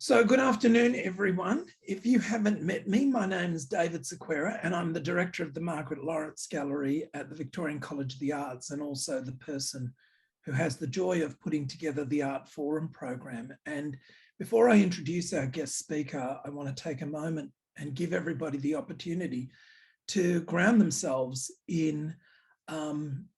So good afternoon, everyone. If you haven't met me, my name is David Sequeira, and I'm the director of the Margaret Lawrence Gallery at the Victorian College of the Arts, and also the person who has the joy of putting together the Art Forum program. And before I introduce our guest speaker, I want to take a moment and give everybody the opportunity to ground themselves in an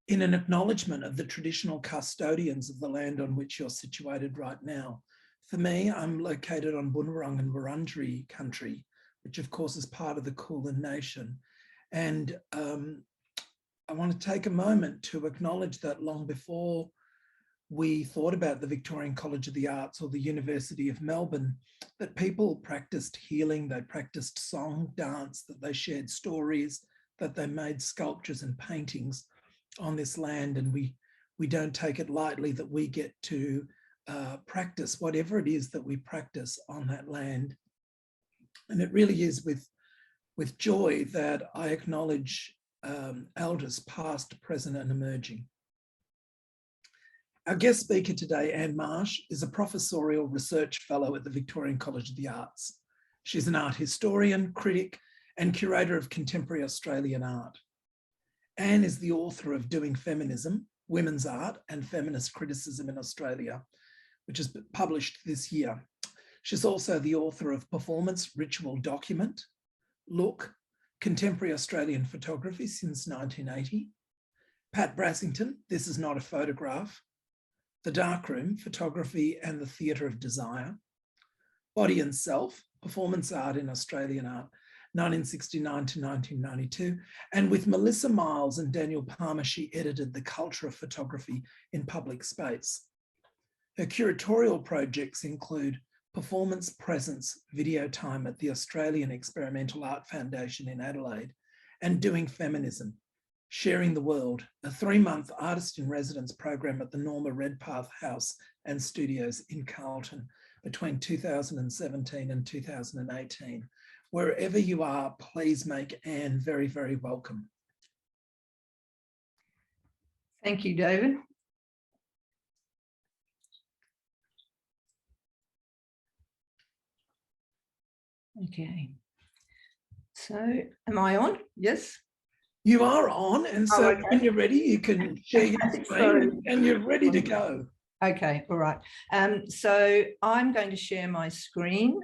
acknowledgement of the traditional custodians of the land on which you're situated right now. For me, I'm located on Bunurong and Wurundjeri country, which of course is part of the Kulin Nation. And I want to take a moment to acknowledge that long before we thought about the Victorian College of the Arts or the University of Melbourne, that people practiced healing, they practiced song, dance, that they shared stories, that they made sculptures and paintings on this land. And we don't take it lightly that we get to practice whatever it is that we practice on that land. And it really is with joy that I acknowledge elders past, present and emerging. Our guest speaker today, Anne Marsh, is a professorial research fellow at the Victorian College of the Arts. She's an art historian, critic and curator of contemporary Australian art. Anne is the author of Doing Feminism, Women's Art and Feminist Criticism in Australia, which is published this year. She's also the author of Performance Ritual Document, Look, Contemporary Australian Photography since 1980, Pat Brassington, This Is Not a Photograph, The Darkroom, Photography and the Theatre of Desire, Body and Self, Performance Art in Australian Art, 1969 to 1992. And with Melissa Miles and Daniel Palmer, she edited The Culture of Photography in Public Space. Her curatorial projects include Performance Presence Video Time at the Australian Experimental Art Foundation in Adelaide and Doing Feminism, Sharing the World, a 3-month artist-in-residence program at the Norma Redpath House and Studios in Carlton between 2017 and 2018. Wherever you are, please make Anne very, very welcome. Thank you, David. Okay, so am I on? Yes. You are on, and so okay. When you're ready, you can share your screen and you're ready to go. Okay, all right. So I'm going to share my screen.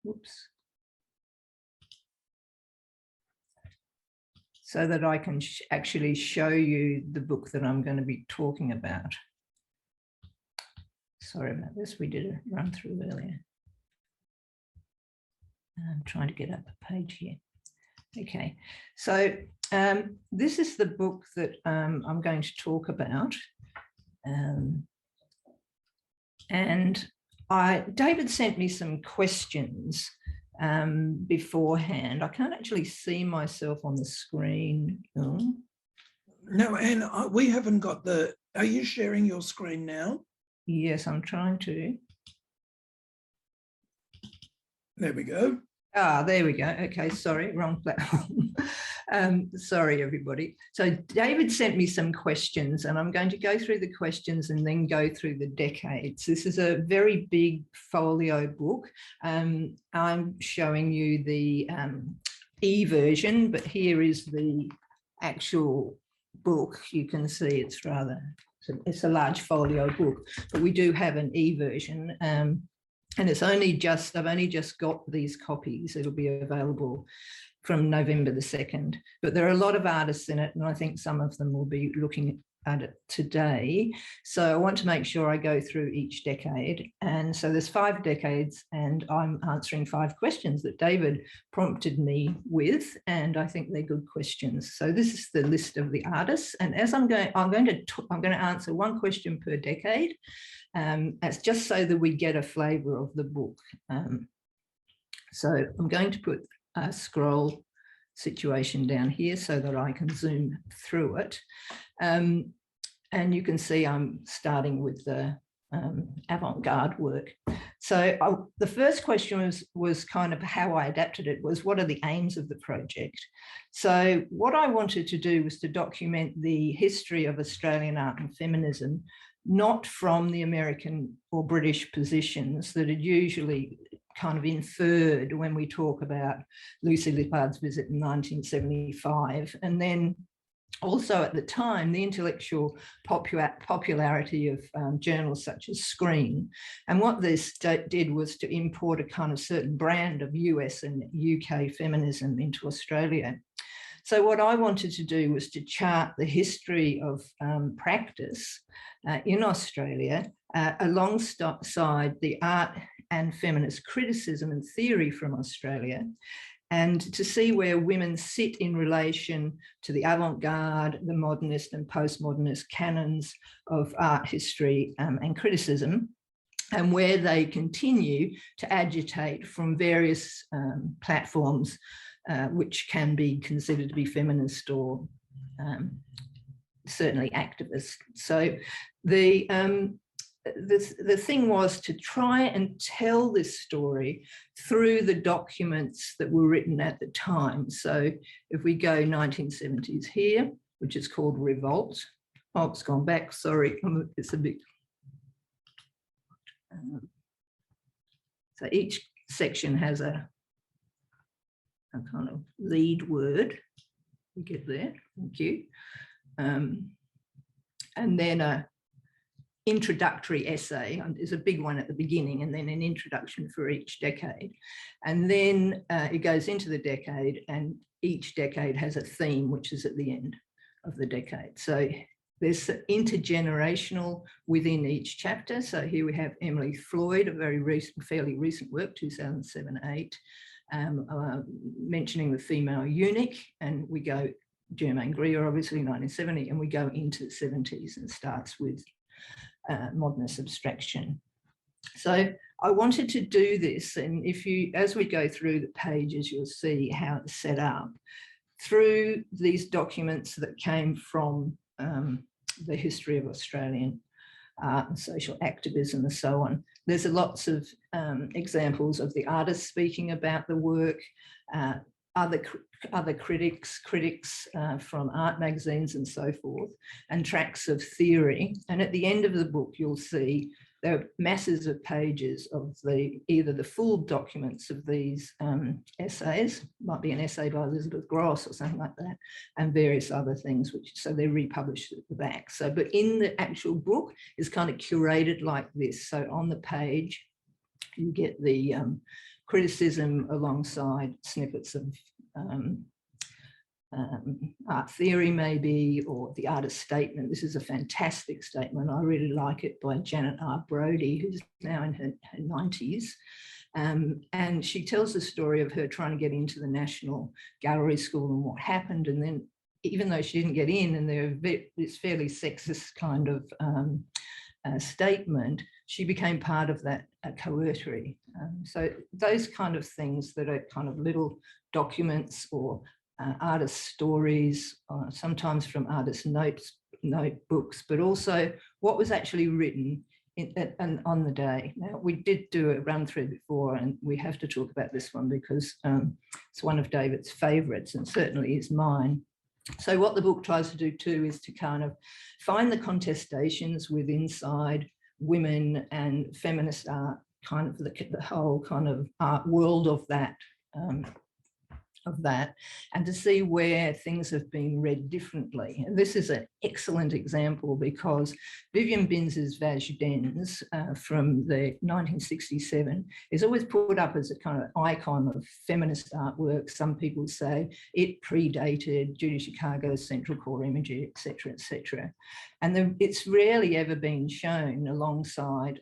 Whoops. So that I can actually show you the book that I'm going to be talking about. Sorry about this, we did a run through earlier. I'm trying to get up a page here. Okay, so this is the book that I'm going to talk about. And David sent me some questions beforehand. I can't actually see myself on the screen. Oh. No, Anne, we haven't got the, are you sharing your screen now? Yes, I'm trying to. There we go. Ah, there we go. Okay, sorry, wrong platform. Sorry, everybody. So David sent me some questions and I'm going to go through the questions and then go through the decades. This is a very big folio book. I'm showing you the e-version, but here is the actual book. You can see it's a large folio book, but we do have an e-version. And it's I've only just got these copies. It'll be available from November the 2nd, but there are a lot of artists in it and I think some of them will be looking at it today. So I want to make sure I go through each decade. And so there's 5 decades and I'm answering 5 questions that David prompted me with, and I think they're good questions. So this is the list of the artists, and as I'm going to answer 1 question per decade. That's just so that we get a flavour of the book. So I'm going to put a scroll situation down here so that I can zoom through it. And you can see I'm starting with the avant-garde work. So the first question was kind of how I adapted it was, what are the aims of the project? So what I wanted to do was to document the history of Australian art and feminism, not from the American or British positions that are usually kind of inferred when we talk about Lucy Lippard's visit in 1975. And then also at the time, the intellectual popularity of journals such as Screen. And what this did was to import a kind of certain brand of US and UK feminism into Australia. So what I wanted to do was to chart the history of practice in Australia alongside the art and feminist criticism and theory from Australia, and to see where women sit in relation to the avant-garde, the modernist and postmodernist canons of art history and criticism, and where they continue to agitate from various platforms which can be considered to be feminist or certainly activist. So the thing was to try and tell this story through the documents that were written at the time. So if we go 1970s here, which is called Revolt. Oh, it's gone back, sorry, it's a bit. So each section has a kind of lead word. We get there, thank you. And then a introductory essay is a big one at the beginning, and then an introduction for each decade. And then it goes into the decade, and each decade has a theme, which is at the end of the decade. So there's intergenerational within each chapter. So here we have Emily Floyd, a very recent, fairly recent work, 2007-8, mentioning the female eunuch, and we go Germaine Greer, obviously 1970, and we go into the 70s and starts with modernist abstraction. So I wanted to do this, and if you, as we go through the pages, you'll see how it's set up through these documents that came from the history of Australian art and social activism and so on. There's lots of examples of the artists speaking about the work, other critics from art magazines and so forth, and tracks of theory. And at the end of the book, you'll see there are masses of pages of either the full documents of these essays, might be an essay by Elizabeth Gross or something like that, and various other things, so they're republished at the back. So, but in the actual book is kind of curated like this. So on the page, you get the criticism alongside snippets of art theory maybe, or the artist statement. This is a fantastic statement. I really like it, by Janet R. Brodie, who's now in her 90s. And she tells the story of her trying to get into the National Gallery School and what happened. And then even though she didn't get in, and there this fairly sexist kind of statement, she became part of that coterie. So those kind of things that are kind of little documents or artist stories, sometimes from artist notebooks, but also what was actually written on the day. Now, we did do a run through before, and we have to talk about this one because it's one of David's favourites and certainly is mine. So what the book tries to do too is to kind of find the contestations with inside women and feminist art, kind of the whole kind of art world of that, and to see where things have been read differently. And this is an excellent example because Vivian Binz's Vajdains from the 1967 is always put up as a kind of icon of feminist artwork. Some people say it predated Judy Chicago's Central Core Imagery, etc., etc. And it's rarely ever been shown alongside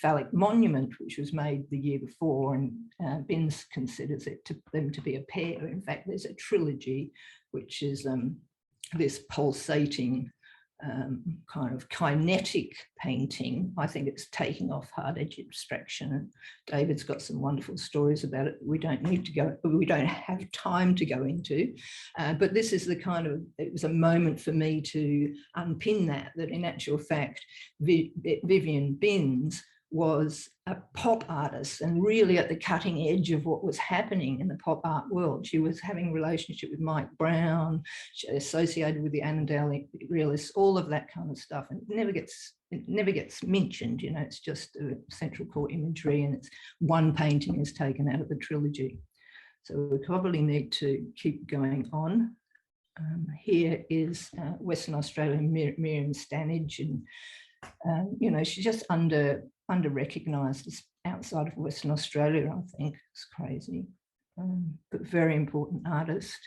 Phallic Monument, which was made the year before, and Binz considers them to be a pair. In fact, there's a trilogy, which is this pulsating kind of kinetic painting. I think it's taking off hard edge abstraction. And David's got some wonderful stories about it. We don't have time to go into, but this is the kind of, it was a moment for me to unpin that in actual fact, Vivian Binns was a pop artist and really at the cutting edge of what was happening in the pop art world. She was having a relationship with Mike Brown, associated with the Annandale realists, all of that kind of stuff. And it never gets mentioned, you know, it's just a central core imagery, and it's one painting is taken out of the trilogy. So we probably need to keep going on. Here is Western Australian Miriam Stanage, and you know, she's just under-recognised outside of Western Australia, I think. It's crazy, but very important artist.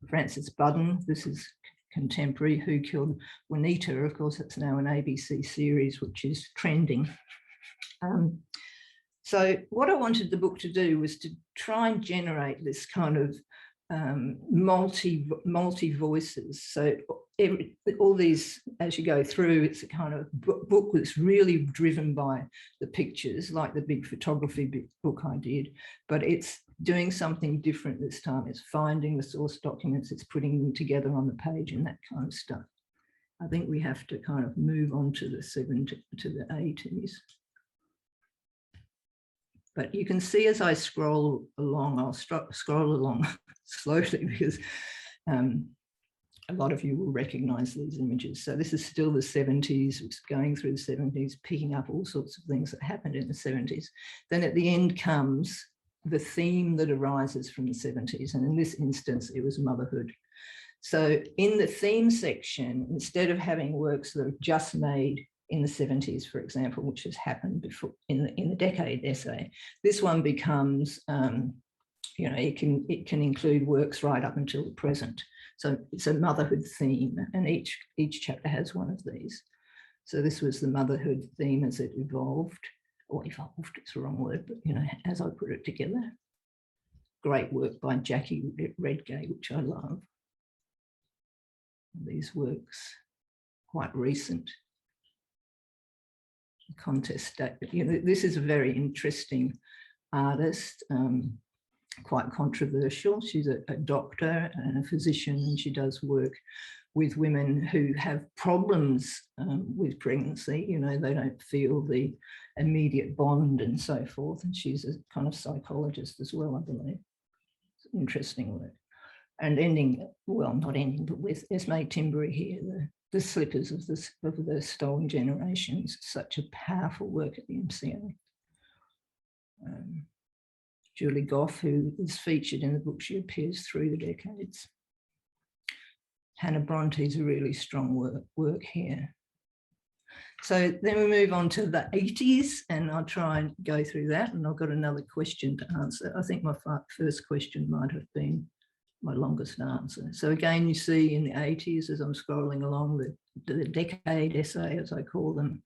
Frances Budden, this is contemporary, Who Killed Juanita? Of course, it's now an ABC series, which is trending. So what I wanted the book to do was to try and generate this kind of multi voices. So all these, as you go through, it's a kind of book that's really driven by the pictures, like the big photography book I did, but it's doing something different this time. It's finding the source documents, it's putting them together on the page and that kind of stuff. I think we have to kind of move on to the 70s, to the 80s. But you can see as I scroll along, I'll scroll along slowly because a lot of you will recognise these images. So this is still the 70s, it's going through the 70s, picking up all sorts of things that happened in the 70s. Then at the end comes the theme that arises from the 70s. And in this instance, it was motherhood. So in the theme section, instead of having works that are just made in the 70s, for example, which has happened before in the decade essay, this one becomes, you know, it can include works right up until the present. So it's a motherhood theme, and each chapter has one of these. So this was the motherhood theme as it evolved, or evolved, it's the wrong word, but you know, as I put it together. Great work by Jackie Redgate, which I love. These works, quite recent. Contest, you know, this is a very interesting artist, quite controversial. She's a doctor and a physician, and she does work with women who have problems with pregnancy. You know, they don't feel the immediate bond and so forth. And she's a kind of psychologist as well, I believe. It's interesting work. And ending, well, not ending, but with Esme Timbury here, the slippers of the stolen generations, such a powerful work at the MCA. Julie Goff, who is featured in the book, she appears through the decades. Hannah Bronte's a really strong work here. So then we move on to the 80s, and I'll try and go through that, and I've got another question to answer. I think my first question might have been my longest answer. So again, you see in the 80s, as I'm scrolling along, the decade essay, as I call them,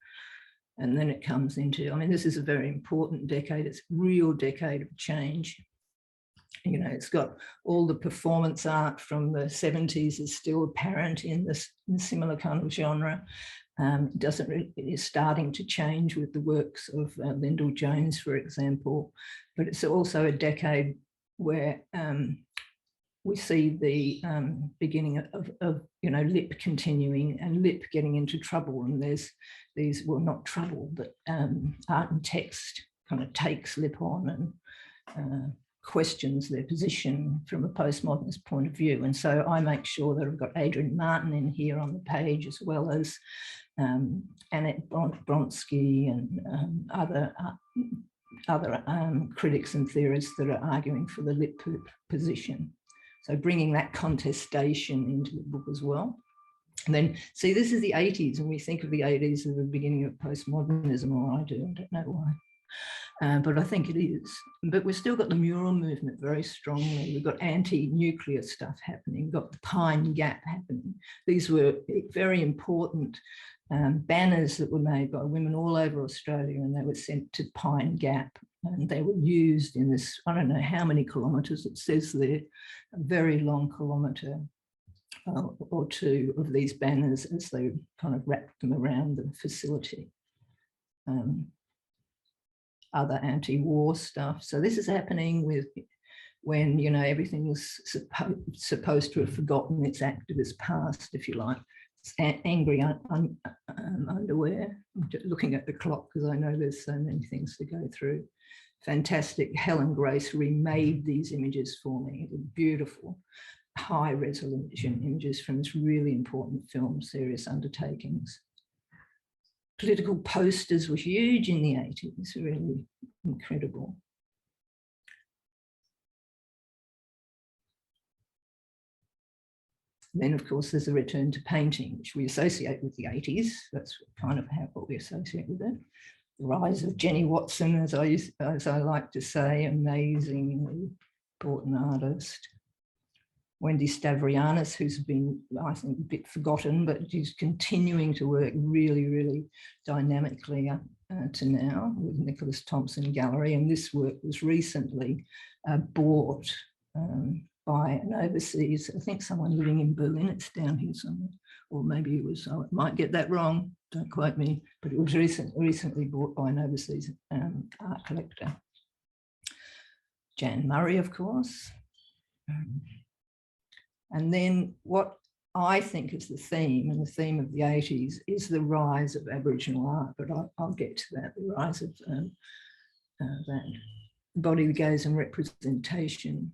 and then it comes into, I mean, this is a very important decade. It's a real decade of change. You know, it's got all the performance art from the 70s is still apparent in this similar kind of genre. It is starting to change with the works of Lyndall Jones, for example, but it's also a decade where we see the beginning of you know, lip continuing and lip getting into trouble, and there's these, well, not trouble, but art and text kind of takes lip on and questions their position from a postmodernist point of view. And so I make sure that I've got Adrian Martin in here on the page, as well as Annette Bronsky and other critics and theorists that are arguing for the lip position. So bringing that contestation into the book as well. And then, see, this is the 80s, and we think of the 80s as the beginning of postmodernism, or I do, I don't know why. But I think it is. But we've still got the mural movement very strongly. We've got anti-nuclear stuff happening, we've got the Pine Gap happening. These were very important banners that were made by women all over Australia, and they were sent to Pine Gap, and they were used in this, I don't know how many kilometres it says there, a very long kilometre or two of these banners as they kind of wrapped them around the facility. Other anti-war stuff. So this is happening with when, you know, everything was supposed to have forgotten its activist past, if you like. It's angry underwear. I'm just looking at the clock because I know there's so many things to go through. Fantastic. Helen Grace remade these images for me. They're beautiful, high resolution images from this really important film, Serious Undertakings. Political posters were huge in the 80s, really incredible. Then, of course, there's a return to painting, which we associate with the 80s. That's kind of what we associate with it. The rise of Jenny Watson, as I like to say, amazingly important artist. Wendy Stavrianis, who's been, I think, a bit forgotten, but she's continuing to work really, really dynamically to now with Nicholas Thompson Gallery. And this work was recently bought by an overseas, I think someone living in Berlin, it's down here somewhere, or maybe it was, I might get that wrong, don't quote me, but it was recently bought by an overseas art collector. Jan Murray, of course. And then what I think is the theme, and the theme of the 80s, is the rise of Aboriginal art, but I'll get to that, the rise of that. Body, the gaze and representation,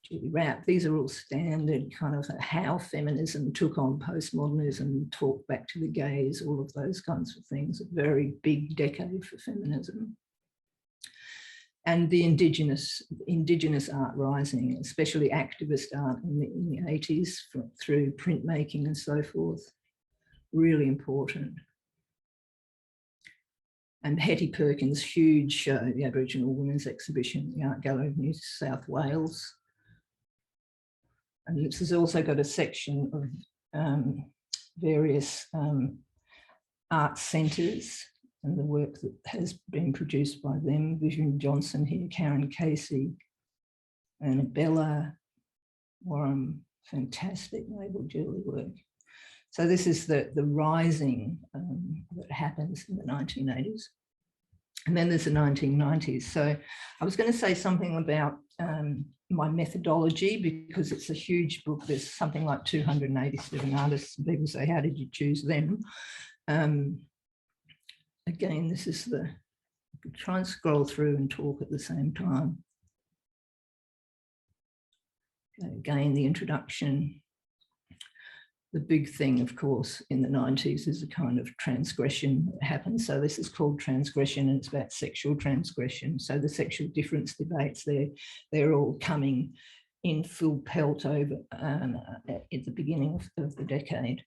Julie Rapp, these are all standard kind of how feminism took on postmodernism, talk back to the gaze, all of those kinds of things, a very big decade for feminism. And the Indigenous art rising, especially activist art in the 80s through printmaking and so forth, really important. And Hetty Perkins' huge show, the Aboriginal Women's Exhibition, the Art Gallery of New South Wales. And this has also got a section of various art centres and the work that has been produced by them. Vivian Johnson here, Karen Casey, Annabella Warren, fantastic Mabel Julie work. So this is the rising that happens in the 1980s. And then there's the 1990s. So I was going to say something about my methodology, because it's a huge book. There's something like 287 artists, and people say, how did you choose them? Again, this is try and scroll through and talk at the same time. Okay, again, the introduction. The big thing, of course, in the 90s is a kind of transgression that happens. So this is called transgression, and it's about sexual transgression. So the sexual difference debates, they're all coming in full pelt over at the beginning of the decade.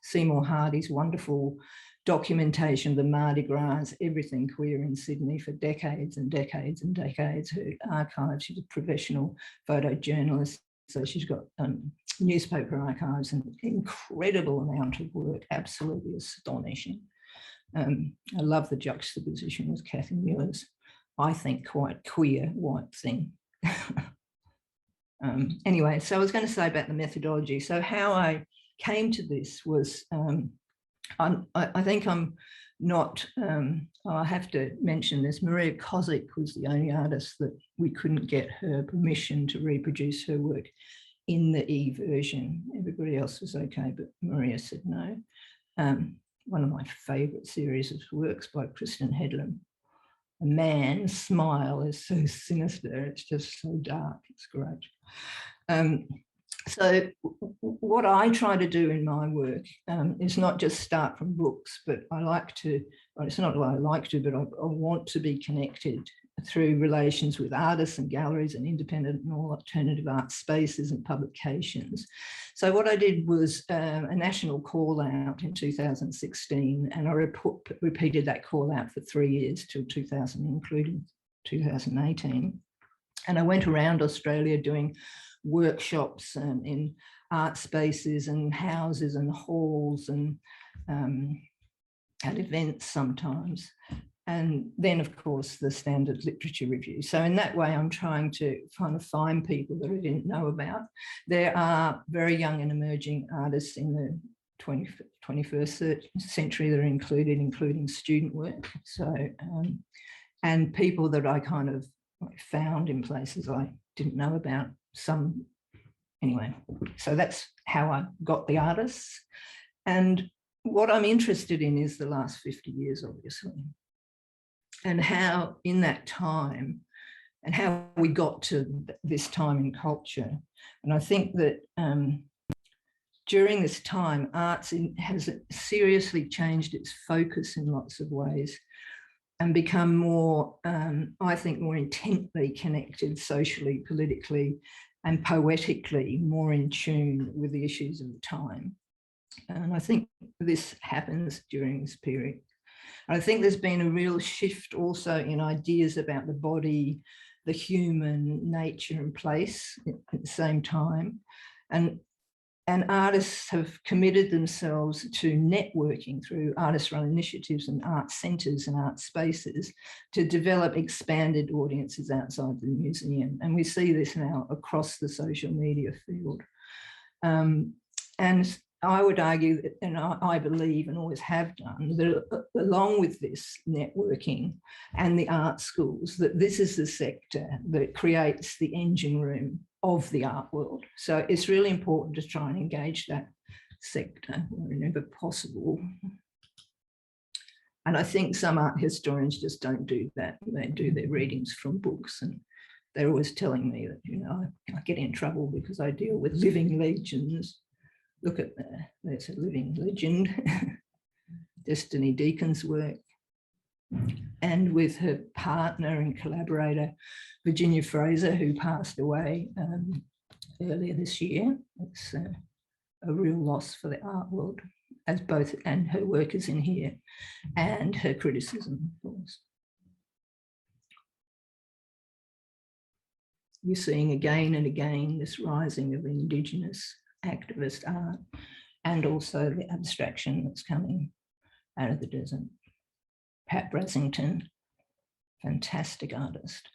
Seymour Hardy's wonderful documentation of the Mardi Gras, everything queer in Sydney for decades and decades and decades. Her archives, she's a professional photojournalist, so she's got newspaper archives and an incredible amount of work, absolutely astonishing. I love the juxtaposition with Kathy Miller's, I think, quite queer white thing. Anyway, so I was going to say about the methodology. So how I came to this was, I think I'm not, I have to mention this, Maria Kozik was the only artist that we couldn't get her permission to reproduce her work in the E version. Everybody else was okay, but Maria said no. One of my favourite series of works by Kristen Headlam. A man's smile is so sinister, it's just so dark, it's great. So what I try to do in my work is not just start from books, but I like to, well, it's not what I like to, but I want to be connected through relations with artists and galleries and independent and alternative art spaces and publications. So what I did was a national call out in 2016, and I repeated that call out for 3 years till 2000, including 2018. And I went around Australia doing workshops in art spaces and houses and halls and at events sometimes. And then, of course, the standard literature review. So in that way, I'm trying to kind of find people that I didn't know about. There are very young and emerging artists in the 21st century that are included, including student work. So, and people that I kind of found in places I didn't know about, some anyway. So that's how I got the artists. And what I'm interested in is the last 50 years, obviously, and how in that time and how we got to this time in culture. And I think that during this time, arts has seriously changed its focus in lots of ways and become more, I think, more intently connected socially, politically, and poetically, more in tune with the issues of the time. And I think this happens during this period. I think there's been a real shift also in ideas about the body, the human nature and place at the same time. And artists have committed themselves to networking through artist-run initiatives and art centres and art spaces to develop expanded audiences outside the museum. And we see this now across the social media field. And I would argue that, and I believe and always have done, that along with this networking and the art schools, that this is the sector that creates the engine room of the art world. So it's really important to try and engage that sector whenever possible. And I think some art historians just don't do that. They do their readings from books, and they're always telling me that, you know, I get in trouble because I deal with living legends. Look at that, there's a living legend, Destiny Deacon's work. And with her partner and collaborator, Virginia Fraser, who passed away earlier this year. It's a real loss for the art world, as both, and her work is in here, and her criticism, of course. We're seeing again and again this rising of Indigenous activist art, and also the abstraction that's coming out of the desert. Pat Brassington, fantastic artist,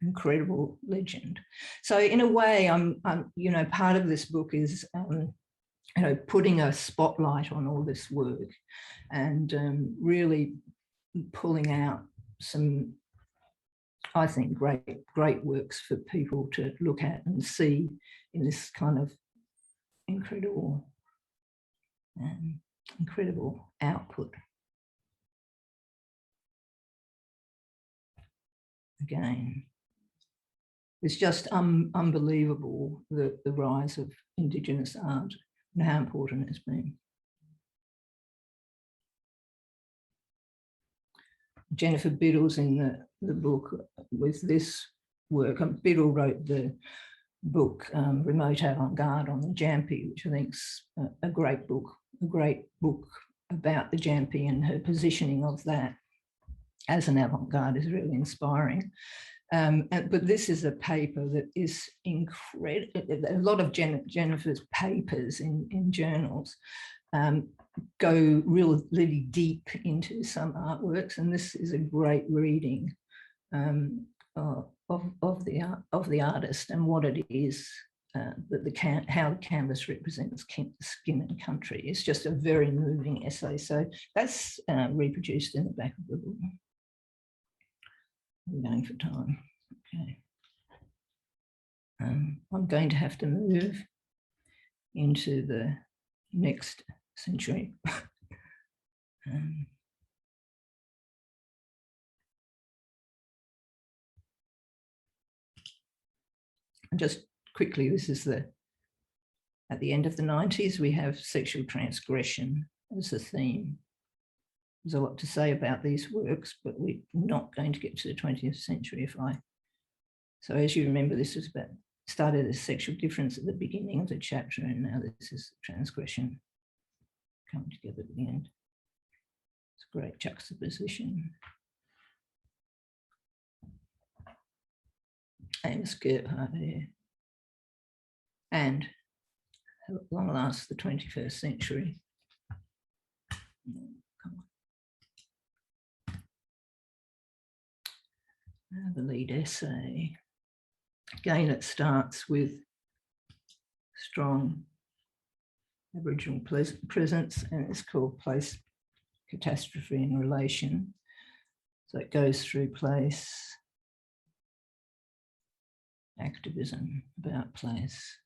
incredible legend. So in a way, I'm you know, part of this book is you know, putting a spotlight on all this work and really pulling out some, I think, great works for people to look at and see in this kind of incredible output. Again, it's just unbelievable the rise of Indigenous art and how important it's been. Jennifer Biddle's in the book with this work. Biddle wrote the book Remote Avant-Garde on the Gyampi, which I think's a great book about the Gyampi, and her positioning of that as an avant-garde is really inspiring. But this is a paper that is incredible. A lot of Jennifer's papers in journals go really deep into some artworks, and this is a great reading of the artist and what it is that how the canvas represents skin and country. It's just a very moving essay. So that's reproduced in the back of the book. I'm going for time. Okay. I'm going to have to move into the next century. Just quickly, this is at the end of the 90s, we have sexual transgression as a theme. There's a lot to say about these works, but we're not going to get to the 20th century so as you remember, this was started as sexual difference at the beginning of the chapter, and now this is transgression coming together at the end. It's a great juxtaposition. Amos Gerhardt there. And at long last, the 21st century. The lead essay. Again, it starts with strong Aboriginal presence, and it's called Place, Catastrophe and Relation. So it goes through place, activism, about place.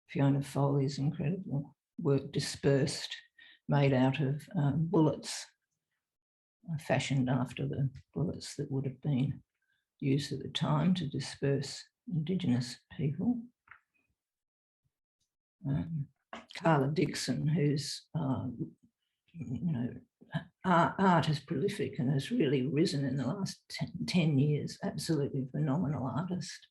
Fiona Foley's incredible work, Dispersed, made out of bullets, fashioned after the bullets that would have been used at the time to disperse Indigenous people. Carla Dixon, who's art is prolific and has really risen in the last 10 years, absolutely phenomenal artist.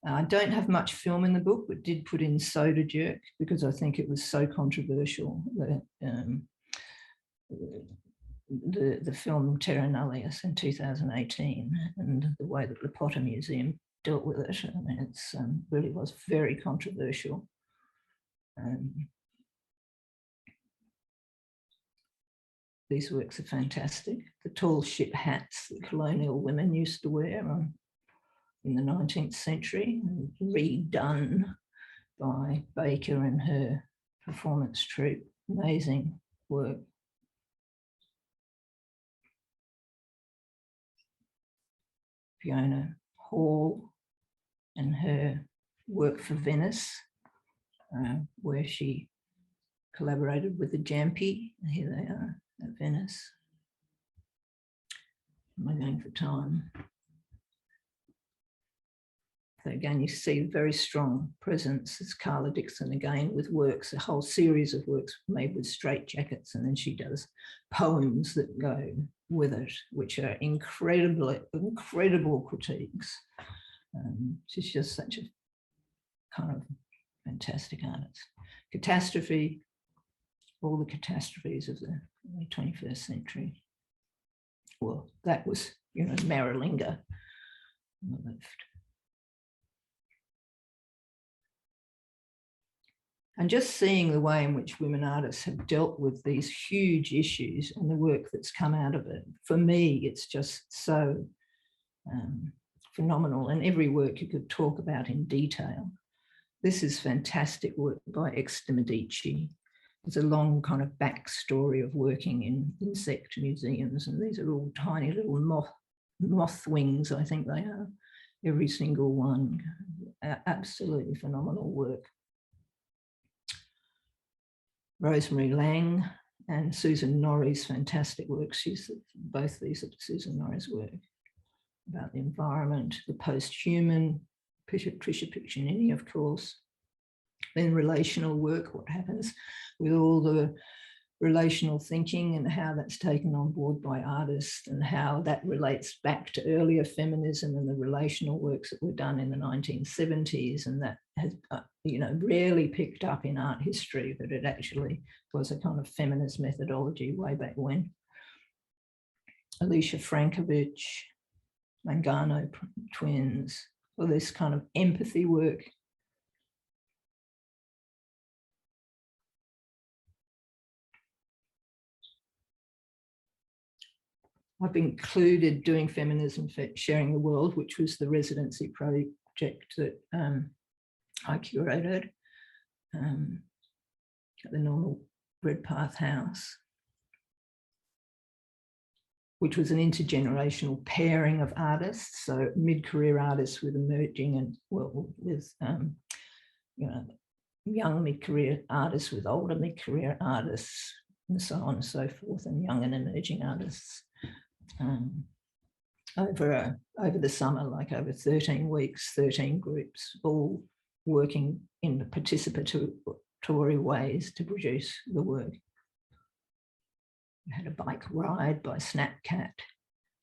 I don't have much film in the book, but did put in Soda Jerk because I think it was so controversial that the film Terra Nullius in 2018 and the way that the Potter Museum dealt with it. I mean, it's really was very controversial. These works are fantastic. The tall ship hats that colonial women used to wear in the 19th century, redone by Baker and her performance troupe. Amazing work. Fiona Hall and her work for Venice, where she collaborated with the Jampi. Here they are at Venice. Am I going for time? So again, you see a very strong presence. It's Carla Dixon again with works, a whole series of works made with straitjackets, and then she does poems that go with it, which are incredible critiques. She's just such a kind of fantastic artist. Catastrophe, all the catastrophes of the 21st century. Well, that was, Maralinga on the left. And just seeing the way in which women artists have dealt with these huge issues and the work that's come out of it, for me, it's just so phenomenal. And every work you could talk about in detail. This is fantastic work by Ex de Medici. There's a long kind of backstory of working in insect museums, and these are all tiny little moth wings, I think they are, every single one. Absolutely phenomenal work. Rosemary Lang and Susan Norrie's fantastic work. Both these are Susan Norrie's work about the environment, the post-human, Patricia Piccinini, of course. Then relational work, what happens with all the relational thinking and how that's taken on board by artists and how that relates back to earlier feminism and the relational works that were done in the 1970s, and that has rarely picked up in art history, but it actually was a kind of feminist methodology way back when. Alicia Frankovich, Mangano twins, all this kind of empathy work. I've included Doing Feminism for Sharing the World, which was the residency project that I curated at the Norma Redpath house, which was an intergenerational pairing of artists, so mid-career artists with emerging and young mid-career artists with older mid-career artists, and so on and so forth, and young and emerging artists. Over the summer, like over 13 weeks, 13 groups, all working in participatory ways to produce the work. We had a bike ride by Snapcat.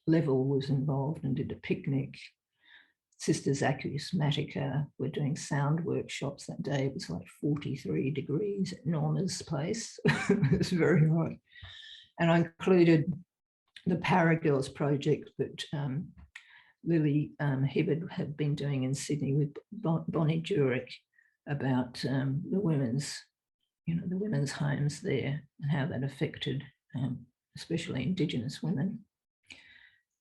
Level was involved and did a picnic. Sisters Acousmatica were doing sound workshops that day. It was like 43 degrees at Norma's place. It was very hot. And I included the Paragirls project that Lily Hibbard had been doing in Sydney with Bonnie Jurek about the women's the women's homes there and how that affected especially Indigenous women.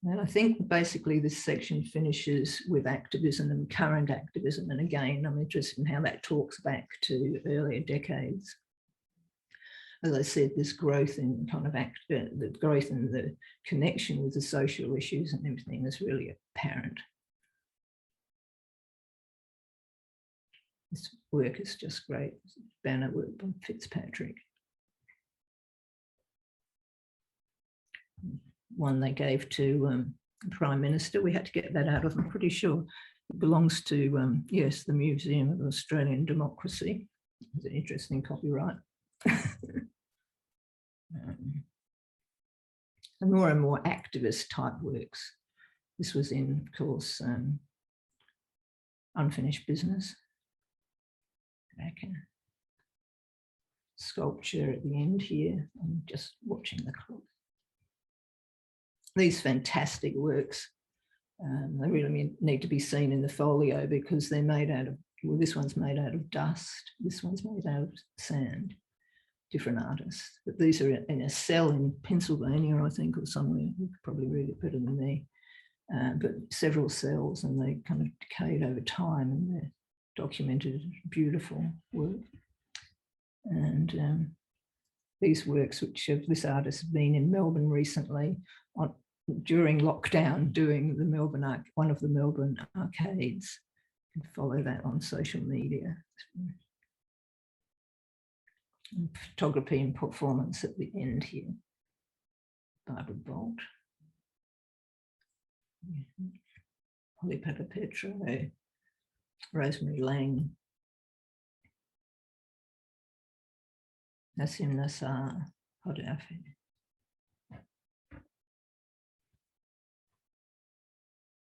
And I think basically this section finishes with activism and current activism. And again, I'm interested in how that talks back to earlier decades. As I said, this growth in kind of the growth in the connection with the social issues and everything is really apparent. This work is just great. Banner work by Fitzpatrick. One they gave to the Prime Minister. We had to get that out of, I'm pretty sure. It belongs to, yes, the Museum of Australian Democracy. It's an interesting copyright. And more and more activist type works. This was in, of course, Unfinished Business. Okay. Sculpture at the end here. I'm just watching the clock. These fantastic works, they really need to be seen in the folio because they're made out of, well, this one's made out of dust, this one's made out of sand, different artists. But these are in a cell in Pennsylvania, I think, or somewhere. You could probably read it better than me. But several cells, and they kind of decayed over time, and they're documented, beautiful work. And these works, which this artist has been in Melbourne recently during lockdown, doing the Melbourne one of the Melbourne arcades. You can follow that on social media. And photography and performance at the end here. Barbara Bolt. Holly Petro, Rosemary Lang, Nassim Nassar, Hodafi.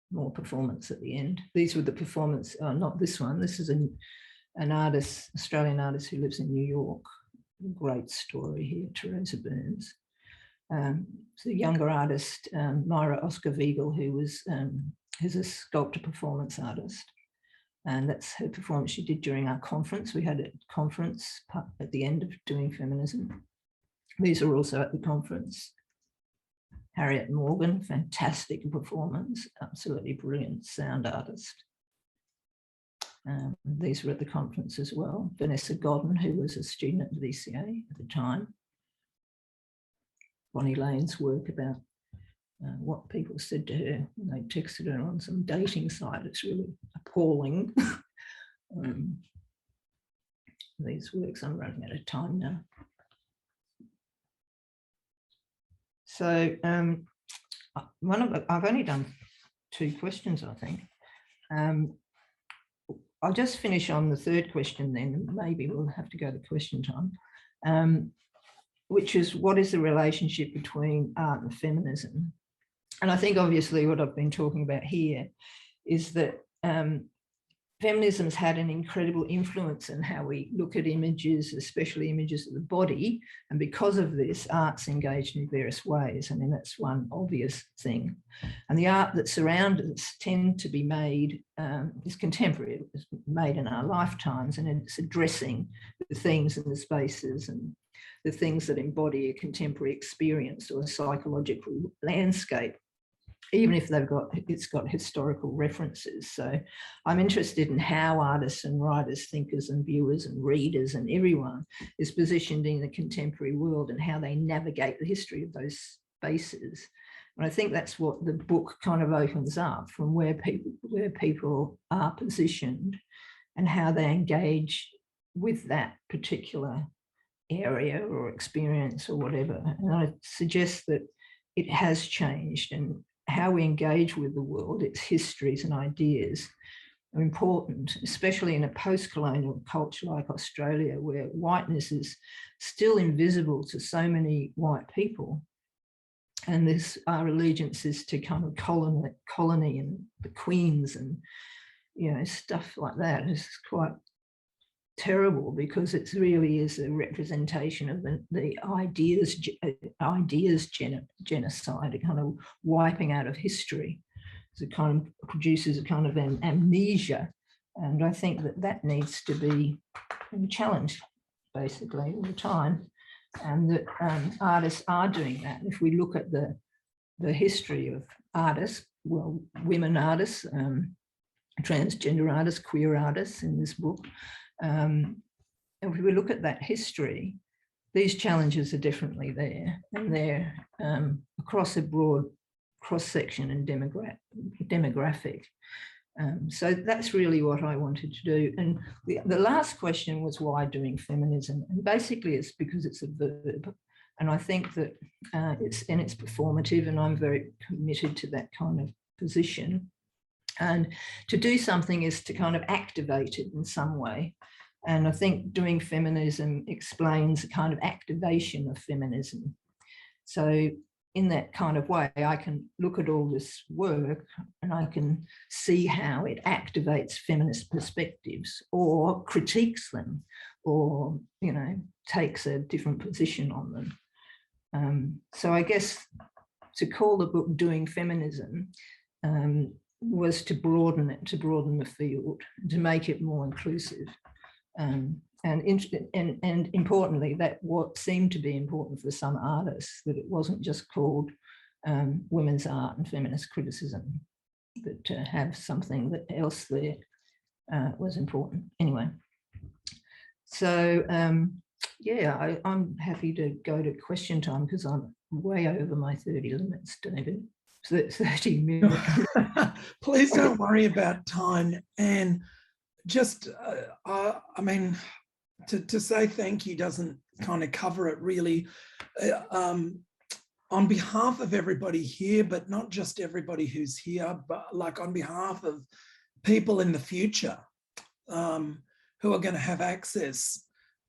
More performance at the end. These were the performance, not this one. This is an artist, Australian artist who lives in New York. Great story here, Teresa Burns. So the younger artist, Myra Oscar Viegel, who's a sculptor performance artist. And that's her performance she did during our conference. We had a conference at the end of doing feminism. These are also at the conference. Harriet Morgan, fantastic performance, absolutely brilliant sound artist. These were at the conference as well. Vanessa Godden, who was a student at the VCA at the time. Bonnie Lane's work about what people said to her when they texted her on some dating site. It's really appalling. These works, I'm running out of time now. So I've only done 2 questions, I think. I'll just finish on the 3rd question then, maybe we'll have to go to question time, which is, what is the relationship between art and feminism? And I think obviously what I've been talking about here is that feminism's had an incredible influence in how we look at images, especially images of the body. And because of this, art's engaged in various ways. I mean, that's one obvious thing. And the art that surrounds us tend to be made, is contemporary, it's made in our lifetimes, and it's addressing the things and the spaces and the things that embody a contemporary experience or a psychological landscape, even if it's got historical references. So I'm interested in how artists and writers, thinkers and viewers and readers and everyone is positioned in the contemporary world and how they navigate the history of those spaces. And I think that's what the book kind of opens up, from where people are positioned and how they engage with that particular area or experience or whatever. And I suggest that it has changed, and how we engage with the world, its histories and ideas are important, especially in a post-colonial culture like Australia, where whiteness is still invisible to so many white people. And our allegiance is to kind of colony and the queens and, stuff like that is quite terrible, because it really is a representation of the ideas genocide, a kind of wiping out of history. So it kind of produces a kind of an amnesia, and I think that needs to be challenged, basically, all the time. And that artists are doing that. If we look at the history of artists, well, women artists, transgender artists, queer artists in this book, if we look at that history, these challenges are definitely there, and they're across a broad cross-section and demographic. So that's really what I wanted to do. And the last question was, why doing feminism? And basically it's because it's a verb. And I think that it's performative, and I'm very committed to that kind of position. And to do something is to kind of activate it in some way. And I think doing feminism explains a kind of activation of feminism. So in that kind of way, I can look at all this work and I can see how it activates feminist perspectives or critiques them, or, you know, takes a different position on them. So I guess to call the book Doing Feminism was to broaden it, to broaden the field, to make it more inclusive. And importantly, that what seemed to be important for some artists, that it wasn't just called women's art and feminist criticism, but to have something that else there was important. Anyway, so yeah, I'm happy to go to question time because I'm way over my 30 limits, David. So 30 minutes. Please don't worry about time. And just, I mean, to say thank you doesn't kind of cover it really. On behalf of everybody here, but not just everybody who's here, but like on behalf of people in the future who are going to have access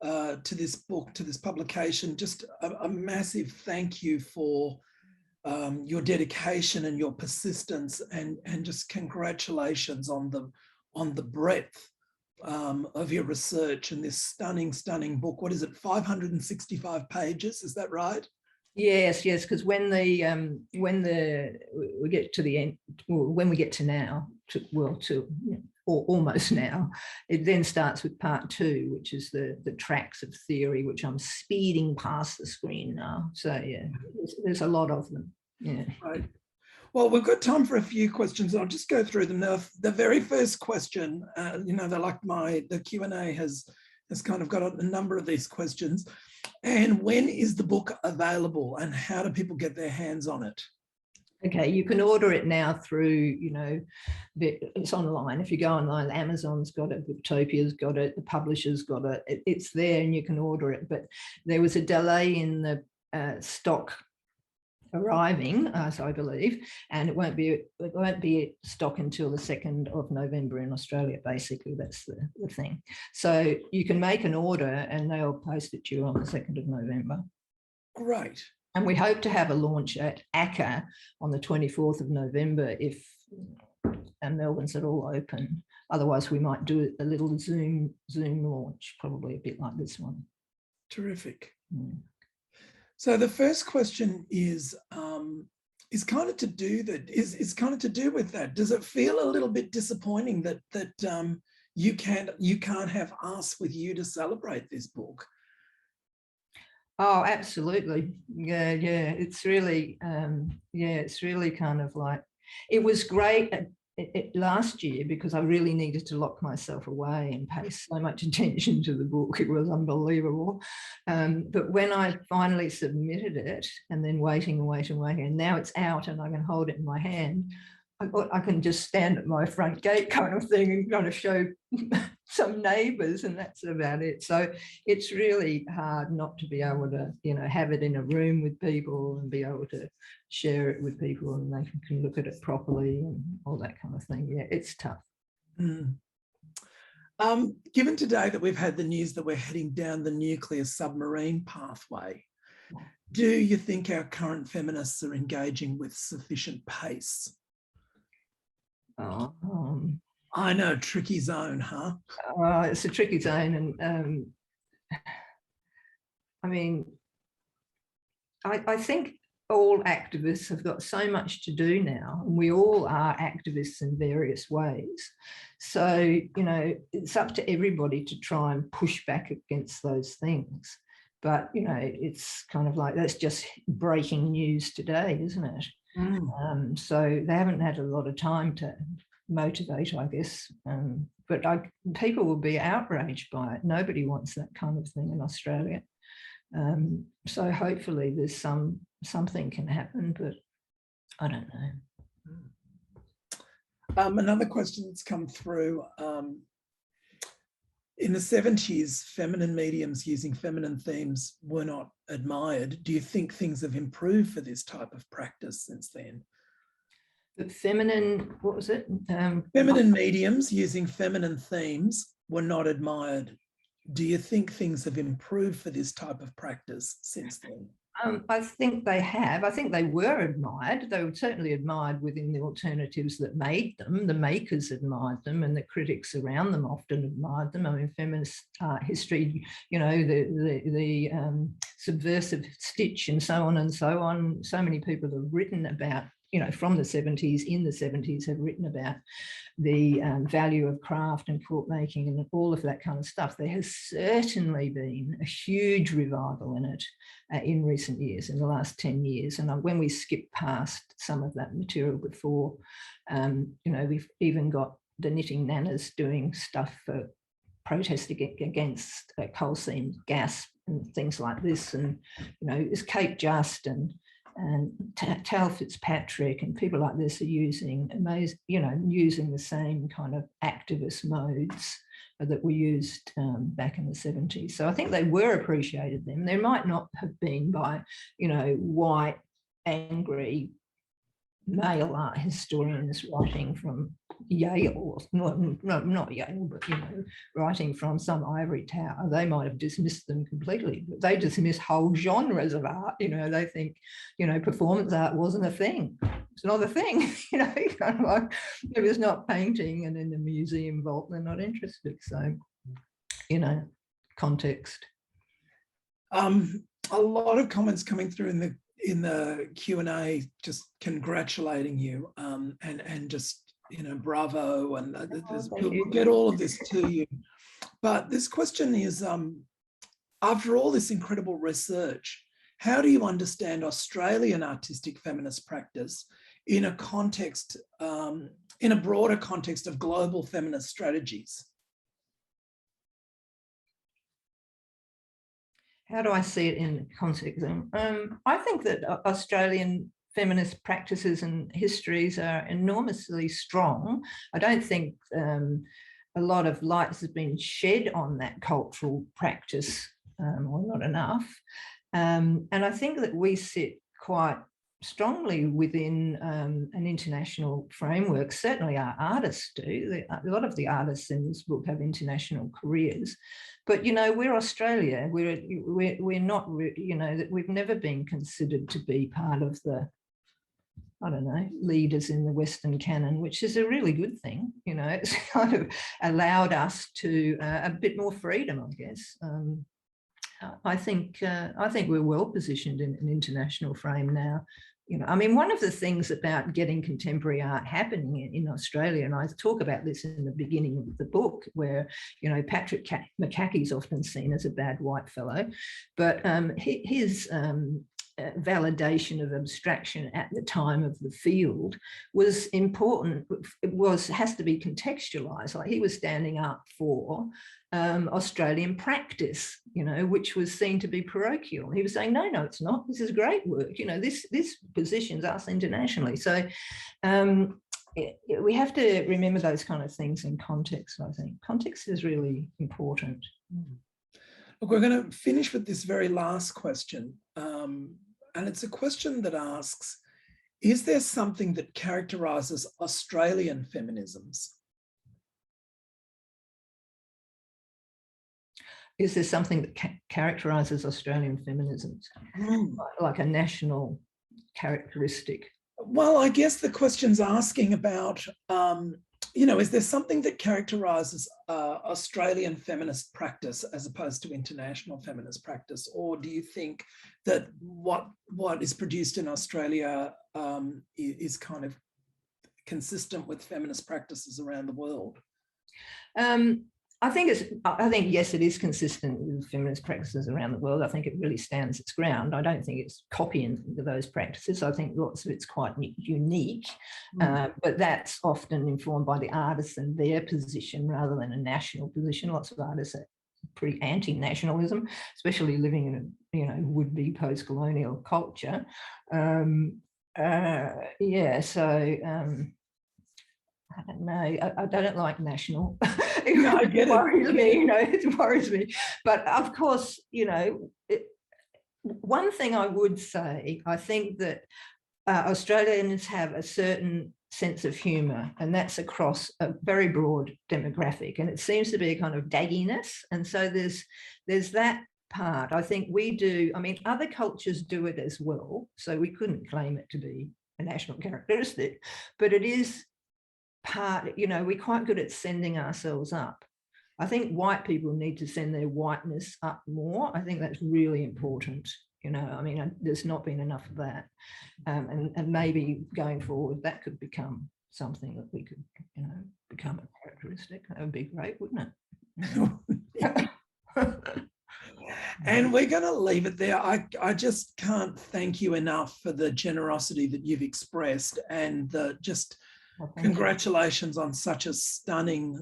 to this book, to this publication, just a massive thank you for your dedication and your persistence, and just congratulations on the breadth of your research and this stunning book. What is it, 565 pages, is that right? Yes, because when we get to the end, well, when we get to now, or almost now, it then starts with part 2, which is the tracks of theory, which I'm speeding past the screen now. So yeah, there's a lot of them. Yeah. Right. Well, we've got time for a few questions. I'll just go through them. Now, the very first question, you know, they're like the Q&A has kind of got a number of these questions. And when is the book available, and how do people get their hands on it? Okay, you can order it now through, you know, it's online. If you go online, Amazon's got it, Booktopia got it, the publisher's got it. It's there and you can order it. But there was a delay in the stock arriving, so I believe, and it won't be stock until the 2nd of November in Australia. Basically, that's the thing. So you can make an order and they'll post it to you on the 2nd of November. Great. And we hope to have a launch at ACCA on the 24th of November if Melbourne's at all open. Otherwise, we might do a little Zoom launch, probably a bit like this one. Terrific. Mm. So the first question is kind of to do with that. Does it feel a little bit disappointing that you can't have us with you to celebrate this book? Oh, absolutely. Yeah. It's really, it's really kind of like, it was great last year because I really needed to lock myself away and pay so much attention to the book. It was unbelievable. But when I finally submitted it and then waiting, and now it's out and I can hold it in my hand, I can just stand at my front gate kind of thing and kind of show some neighbours, and that's about it. So it's really hard not to be able to, you know, have it in a room with people and be able to share it with people and they can look at it properly and all that kind of thing. Yeah, it's tough. Mm. Given today that we've had the news that we're heading down the nuclear submarine pathway, do you think our current feminists are engaging with sufficient pace? I know, tricky zone, huh? It's a tricky zone, and I mean, I think all activists have got so much to do now, and we all are activists in various ways. So, you know, it's up to everybody to try and push back against those things. But, you know, it's kind of like, that's just breaking news today, isn't it? So they haven't had a lot of time to motivate, I guess. But people will be outraged by it. Nobody wants that kind of thing in Australia. So hopefully there's something can happen, but I don't know. Another question that's come through. In the 70s, feminine mediums using feminine themes were not admired. Do you think things have improved for this type of practice since then? The feminine, what was it? Feminine mediums using feminine themes were not admired. Do you think things have improved for this type of practice since then? I think they have. I think they were admired. They were certainly admired within the alternatives that made them. The makers admired them, and the critics around them often admired them. I mean, feminist art history, you know, the subversive stitch and so on and so on. So many people have written about, you know, from the 70s, in the 70s, have written about the value of craft and quilt making and all of that kind of stuff. There has certainly been a huge revival in it in recent years, in the last 10 years. And when we skip past some of that material before, you know, we've even got the knitting nanas doing stuff for protesting against coal seam gas and things like this. And, you know, it's Kate Just and Tal Fitzpatrick and people like this are using using the same kind of activist modes that were used back in the 70s. So I think they were appreciated then. They might not have been by, you know, white, angry male art historians writing from Yale, not Yale, but, you know, writing from some ivory tower. They might have dismissed them completely, but they dismiss whole genres of art. You know, they think, you know, performance art wasn't a thing. It's not a thing, you know, kind of like, if it's not painting and in the museum vault, they're not interested. So, you know, context. A lot of comments coming through in the Q&A, just congratulating you and just, you know, bravo, and we'll get all of this to you. But this question is, after all this incredible research, how do you understand Australian artistic feminist practice in a context, in a broader context of global feminist strategies? How do I see it in context? I think that Australian feminist practices and histories are enormously strong. I don't think a lot of light has been shed on that cultural practice, or not enough. And I think that we sit quite strongly within an international framework. Certainly our artists do. A lot of the artists in this book have international careers. But, you know, we're Australia. We're not, you know, that we've never been considered to be part of the, I don't know, leaders in the Western canon, which is a really good thing. You know, it's kind of allowed us to a bit more freedom, I guess. I think we're well positioned in an international frame now. You know, I mean, one of the things about getting contemporary art happening in Australia, and I talk about this in the beginning of the book, where, you know, Patrick McCackey's often seen as a bad white fellow, but his validation of abstraction at the time of the field was important. It has to be contextualized. Like, he was standing up for Australian practice, you know, which was seen to be parochial. He was saying, no, it's not. This is great work. You know, this positions us internationally. So we have to remember those kind of things in context. I think context is really important. Look, we're going to finish with this very last question. And it's a question that asks, is there something that characterises Australian feminisms? Is there something that characterises Australian feminisms, like a national characteristic? Well, I guess the question's asking about, you know, is there something that characterises Australian feminist practice as opposed to international feminist practice? Or do you think that what is produced in Australia is kind of consistent with feminist practices around the world? I think yes, it is consistent with feminist practices around the world. I think it really stands its ground. I don't think it's copying those practices. I think lots of it's quite unique, but that's often informed by the artists and their position rather than a national position. Lots of artists are pretty anti-nationalism, especially living in a, you know, would-be post-colonial culture. Yeah, so I don't know. I don't like national. No, I get it worries me, you know, it worries me. But of course, you know, one thing I would say, I think that Australians have a certain sense of humour, and that's across a very broad demographic, and it seems to be a kind of dagginess. And so there's that part. I think we do. I mean, other cultures do it as well, so we couldn't claim it to be a national characteristic, but it is part, you know, we're quite good at sending ourselves up. I think white people need to send their whiteness up more. I think that's really important. You know, I mean, there's not been enough of that. And maybe going forward, that could become something that we could, you know, become a characteristic. That would be great, wouldn't it? And we're going to leave it there. I just can't thank you enough for the generosity that you've expressed, and the just congratulations on such a stunning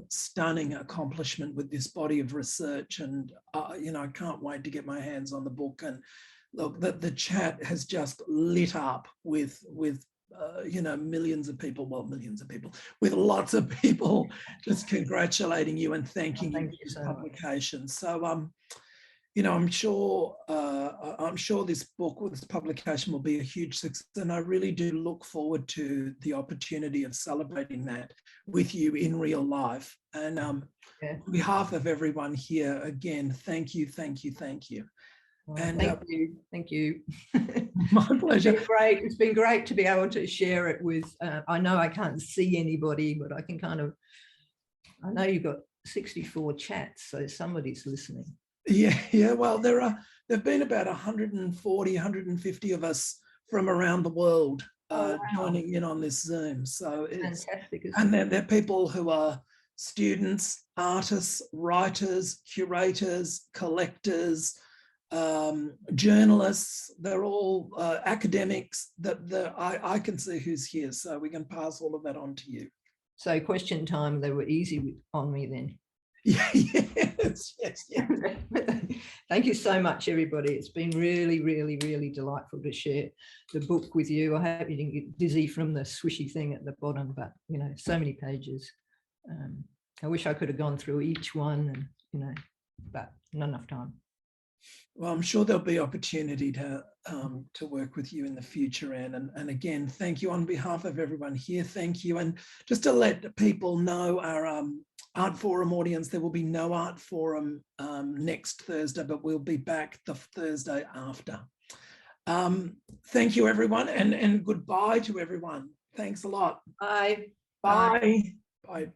accomplishment with this body of research. And, you know, I can't wait to get my hands on the book. And look, the chat has just lit up with you know, millions of people, with lots of people just congratulating you and thanking you for this publication. So, you know, I'm sure this book, this publication, will be a huge success, and I really do look forward to the opportunity of celebrating that with you in real life. And on behalf of everyone here, again, thank you. Well, and thank you. My pleasure. It's been great to be able to share it with. I know I can't see anybody, but I can kind of. I know you've got 64 chats, so somebody's listening. Yeah. Well, there've been about 140, 150 of us from around the world joining in on this Zoom. So it's fantastic. And they're people who are students, artists, writers, curators, collectors, journalists. They're all academics. I can see who's here, so we can pass all of that on to you. So question time, they were easy on me then. Yes. Thank you so much, everybody. It's been really, really, really delightful to share the book with you. I hope you didn't get dizzy from the swishy thing at the bottom, but, you know, so many pages. I wish I could have gone through each one, and, you know, but not enough time. Well, I'm sure there'll be opportunity to work with you in the future, Anne. And again, thank you on behalf of everyone here. Thank you. And just to let people know, our Art Forum audience, there will be no Art Forum next Thursday, but we'll be back the Thursday after. Thank you, everyone, and goodbye to everyone. Thanks a lot. Bye. Bye. Bye.